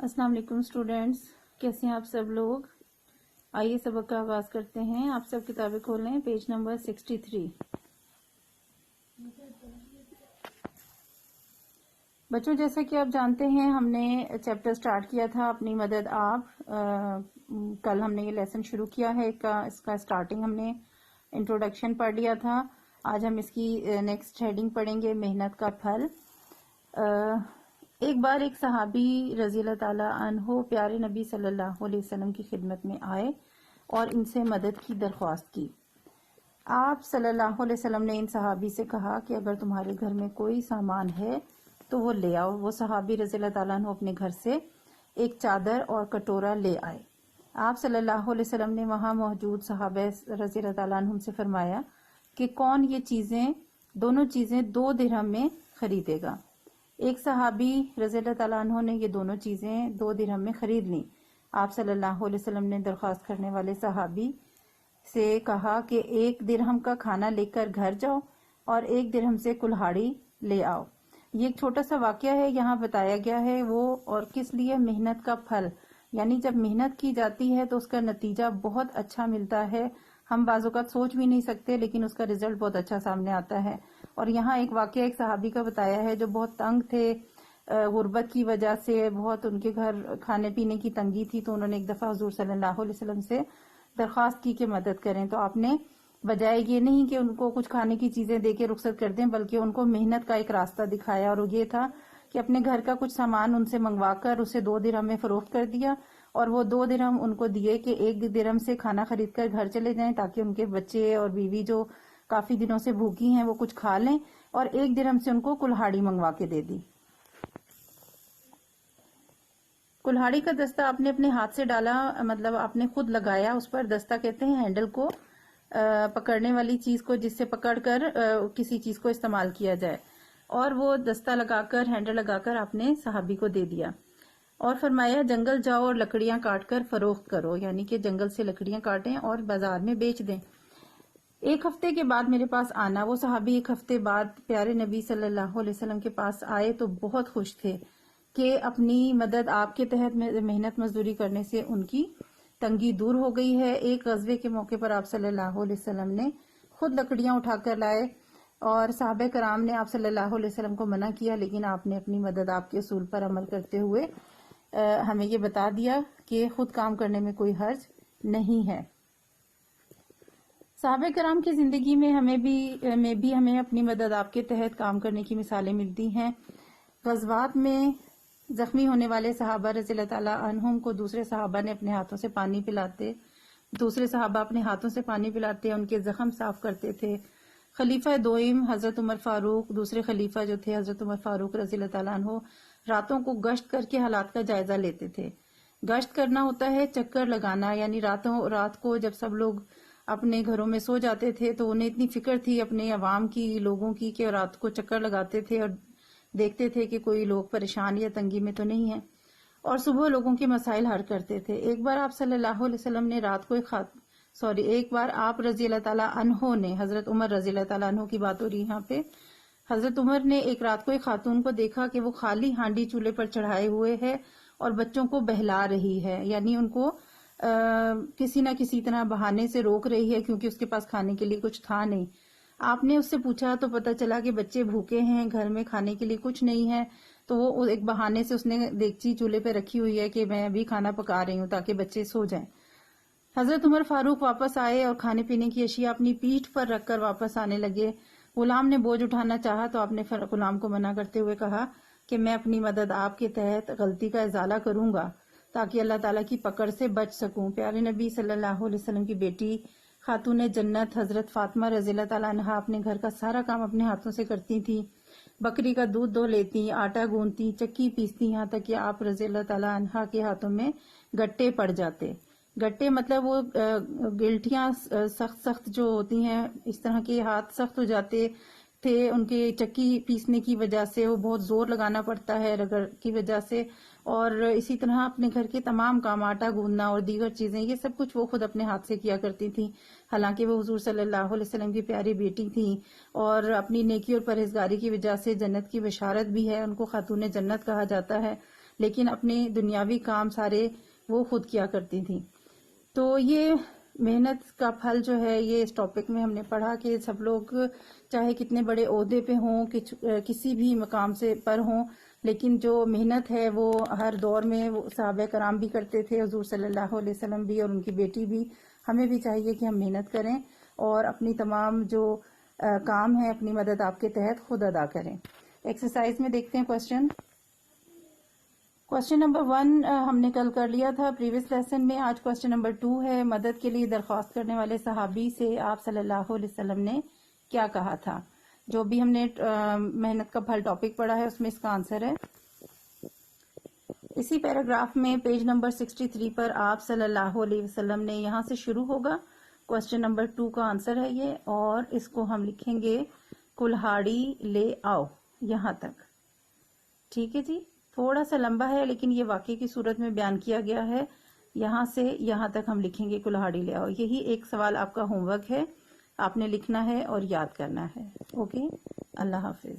السلام علیکم اسٹوڈینٹس، کیسے ہیں آپ سب لوگ؟ آئیے سبق کا آغاز کرتے ہیں۔ آپ سب کتابیں کھولیں، پیج نمبر 63۔ بچوں، جیسا کہ آپ جانتے ہیں ہم نے چیپٹر سٹارٹ کیا تھا اپنی مدد آپ۔ کل ہم نے یہ لیسن شروع کیا ہے، اس کا سٹارٹنگ ہم نے انٹروڈکشن پڑھ لیا تھا۔ آج ہم اس کی نیکسٹ ہیڈنگ پڑھیں گے، محنت کا پھل۔ ایک بار ایک صحابی رضی اللہ تعالی عنہ پیارے نبی صلی اللہ علیہ وسلم کی خدمت میں آئے اور ان سے مدد کی درخواست کی۔ آپ صلی اللہ علیہ وسلم نے ان صحابی سے کہا کہ اگر تمہارے گھر میں کوئی سامان ہے تو وہ لے آؤ۔ وہ صحابی رضی اللہ تعالیٰ عنہ اپنے گھر سے ایک چادر اور کٹورا لے آئے۔ آپ صلی اللہ علیہ وسلم نے وہاں موجود صحابہ رضی اللہ تعالیٰ عنہ سے فرمایا کہ کون یہ دونوں چیزیں 2 درہم میں خریدے گا؟ ایک صحابی رضی اللہ تعالیٰ عنہ نے یہ دونوں چیزیں 2 درہم میں خرید لیں۔ آپ صلی اللہ علیہ وسلم نے درخواست کرنے والے صحابی سے کہا کہ 1 درہم کا کھانا لے کر گھر جاؤ اور 1 درہم سے کلہاڑی لے آؤ۔ یہ ایک چھوٹا سا واقعہ ہے، یہاں بتایا گیا ہے وہ اور کس لیے محنت کا پھل، یعنی جب محنت کی جاتی ہے تو اس کا نتیجہ بہت اچھا ملتا ہے۔ ہم بعض اوقات سوچ بھی نہیں سکتے لیکن اس کا رزلٹ بہت اچھا سامنے آتا ہے۔ اور یہاں ایک واقعہ ایک صحابی کا بتایا ہے جو بہت تنگ تھے غربت کی وجہ سے، بہت ان کے گھر کھانے پینے کی تنگی تھی، تو انہوں نے ایک دفعہ حضور صلی اللہ علیہ وسلم سے درخواست کی کہ مدد کریں۔ تو آپ نے بجائے یہ نہیں کہ ان کو کچھ کھانے کی چیزیں دے کے رخصت کر دیں بلکہ ان کو محنت کا ایک راستہ دکھایا، اور وہ یہ تھا کہ اپنے گھر کا کچھ سامان ان سے منگوا کر اسے 2 درہم میں فروخت کر دیا، اور وہ 2 درہم ان کو دیے کہ 1 درہم سے کھانا خرید کر گھر چلے جائیں تاکہ ان کے بچے اور بیوی جو کافی دنوں سے بھوکی ہیں وہ کچھ کھا لیں، اور 1 درہم سے ان کو کلہاڑی منگوا کے دے دی۔ کلہاڑی کا دستہ آپ نے اپنے ہاتھ سے ڈالا، مطلب آپ نے خود لگایا اس پر۔ دستہ کہتے ہیں ہینڈل کو، پکڑنے والی چیز کو جس سے پکڑ کر کسی چیز کو استعمال کیا جائے، اور وہ دستہ لگا کر، ہینڈل لگا کر آپ نے صحابی کو دے دیا اور فرمایا جنگل جاؤ اور لکڑیاں کاٹ کر فروخت کرو، یعنی کہ جنگل سے لکڑیاں کاٹیں اور بازار میں بیچ دیں۔ 1 ہفتے کے بعد میرے پاس آنا۔ وہ صحابی 1 ہفتے بعد پیارے نبی صلی اللہ علیہ وسلم کے پاس آئے تو بہت خوش تھے کہ اپنی مدد آپ کے تحت محنت مزدوری کرنے سے ان کی تنگی دور ہو گئی ہے۔ ایک غزوے کے موقع پر آپ صلی اللہ علیہ وسلم نے خود لکڑیاں اٹھا کر لائے اور صحابہ کرام نے آپ صلی اللہ علیہ وسلم کو منع کیا، لیکن آپ نے اپنی مدد آپ کے اصول پر عمل کرتے ہوئے ہمیں یہ بتا دیا کہ خود کام کرنے میں کوئی حرج نہیں ہے۔ صحابہ کرام کی زندگی میں ہمیں اپنی مدد آپ کے تحت کام کرنے کی مثالیں ملتی ہیں۔ غزوات میں زخمی ہونے والے صحابہ رضی اللہ تعالیٰ عنہم کو دوسرے صحابہ نے اپنے ہاتھوں سے پانی پلاتے، ان کے زخم صاف کرتے تھے۔ خلیفہ دوئم حضرت عمر فاروق، دوسرے خلیفہ جو تھے حضرت عمر فاروق رضی اللہ تعالیٰ عنہ، راتوں کو گشت کر کے حالات کا جائزہ لیتے تھے۔ گشت کرنا ہوتا ہے چکر لگانا، یعنی رات کو جب سب لوگ اپنے گھروں میں سو جاتے تھے تو انہیں اتنی فکر تھی اپنے عوام کی، لوگوں کی، کہ رات کو چکر لگاتے تھے اور دیکھتے تھے کہ کوئی لوگ پریشان یا تنگی میں تو نہیں ہیں، اور صبح لوگوں کے مسائل حل کرتے تھے۔ ایک بار آپ صلی اللہ علیہ وسلم نے ایک بار آپ رضی اللہ تعالیٰ عنہ نے، حضرت عمر رضی اللہ تعالیٰ عنہ کی بات ہو رہی یہاں پہ، حضرت عمر نے ایک رات کو ایک خاتون کو دیکھا کہ وہ خالی ہانڈی چولہے پر چڑھائے ہوئے ہے اور بچوں کو بہلا رہی ہے، یعنی ان کو کسی نہ کسی طرح بہانے سے روک رہی ہے کیونکہ اس کے پاس کھانے کے لیے کچھ تھا نہیں۔ آپ نے اس سے پوچھا تو پتہ چلا کہ بچے بھوکے ہیں، گھر میں کھانے کے لیے کچھ نہیں ہے، تو وہ ایک بہانے سے اس نے دیگچی چولہے پہ رکھی ہوئی ہے کہ میں ابھی کھانا پکا رہی ہوں تاکہ بچے سو جائیں۔ حضرت عمر فاروق واپس آئے اور کھانے پینے کی اشیاء اپنی پیٹھ پر رکھ کر واپس آنے لگے۔ غلام نے بوجھ اٹھانا چاہا تو آپ نے غلام کو منع کرتے ہوئے کہا کہ میں اپنی مدد آپ کے تحت غلطی کا ازالہ کروں گا تاکہ اللہ تعالیٰ کی پکڑ سے بچ سکوں۔ پیارے نبی صلی اللہ علیہ وسلم کی بیٹی خاتون جنت حضرت فاطمہ رضی اللہ تعالیٰ عنہا اپنے گھر کا سارا کام اپنے ہاتھوں سے کرتی تھی، بکری کا دودھ دو لیتی، آٹا گوندتی، چکی پیستی، یہاں تک کہ آپ رضی اللہ تعالیٰ عنہا کے ہاتھوں میں گٹے پڑ جاتے۔ گٹے مطلب وہ گلٹیاں سخت جو ہوتی ہیں، اس طرح کے ہاتھ سخت ہو جاتے تھے ان کے چکی پیسنے کی وجہ سے، وہ بہت زور لگانا پڑتا ہے رگڑ کی وجہ سے، اور اسی طرح اپنے گھر کے تمام کام، آٹا گوندنا اور دیگر چیزیں، یہ سب کچھ وہ خود اپنے ہاتھ سے کیا کرتی تھیں، حالانکہ وہ حضور صلی اللہ علیہ وسلم کی پیاری بیٹی تھیں، اور اپنی نیکی اور پرہیزگاری کی وجہ سے جنت کی بشارت بھی ہے، ان کو خاتون جنت کہا جاتا ہے۔ لیکن اپنے دنیاوی کام سارے وہ خود کیا کرتی تھیں. تو یہ محنت کا پھل جو ہے یہ اس ٹاپک میں ہم نے پڑھا کہ سب لوگ چاہے کتنے بڑے عہدے پہ ہوں کسی بھی مقام سے پر ہوں، لیکن جو محنت ہے وہ ہر دور میں وہ صحابہ کرام بھی کرتے تھے، حضور صلی اللہ علیہ وسلم بھی اور ان کی بیٹی بھی. ہمیں بھی چاہیے کہ ہم محنت کریں اور اپنی تمام جو کام ہے اپنی مدد آپ کے تحت خود ادا کریں. ایکسرسائز میں دیکھتے ہیں کوشچن نمبر 1 ہم نے کل کر لیا تھا پریویس لیسن میں. آج کوشچن نمبر 2 ہے، مدد کے لیے درخواست کرنے والے صحابی سے آپ صلی اللہ علیہ وسلم نے کیا کہا تھا. جو بھی ہم نے محنت کا پھل ٹاپک پڑھا ہے اس میں اس کا آنسر ہے. اسی پیراگراف میں پیج نمبر 63 پر آپ صلی اللہ علیہ وسلم نے یہاں سے شروع ہوگا. کوشچن نمبر 2 کا آنسر ہے یہ، اور اس کو ہم لکھیں گے کلہاڑی لے آؤ یہاں تک. ٹھیک ہے جی، تھوڑا سا لمبا ہے لیکن یہ واقعے کی صورت میں بیان کیا گیا ہے. یہاں سے یہاں تک ہم لکھیں گے کلہاڑی لے آؤ. یہی ایک سوال آپ کا ہوم ورک ہے، آپ نے لکھنا ہے اور یاد کرنا ہے. اوکے، اللہ حافظ.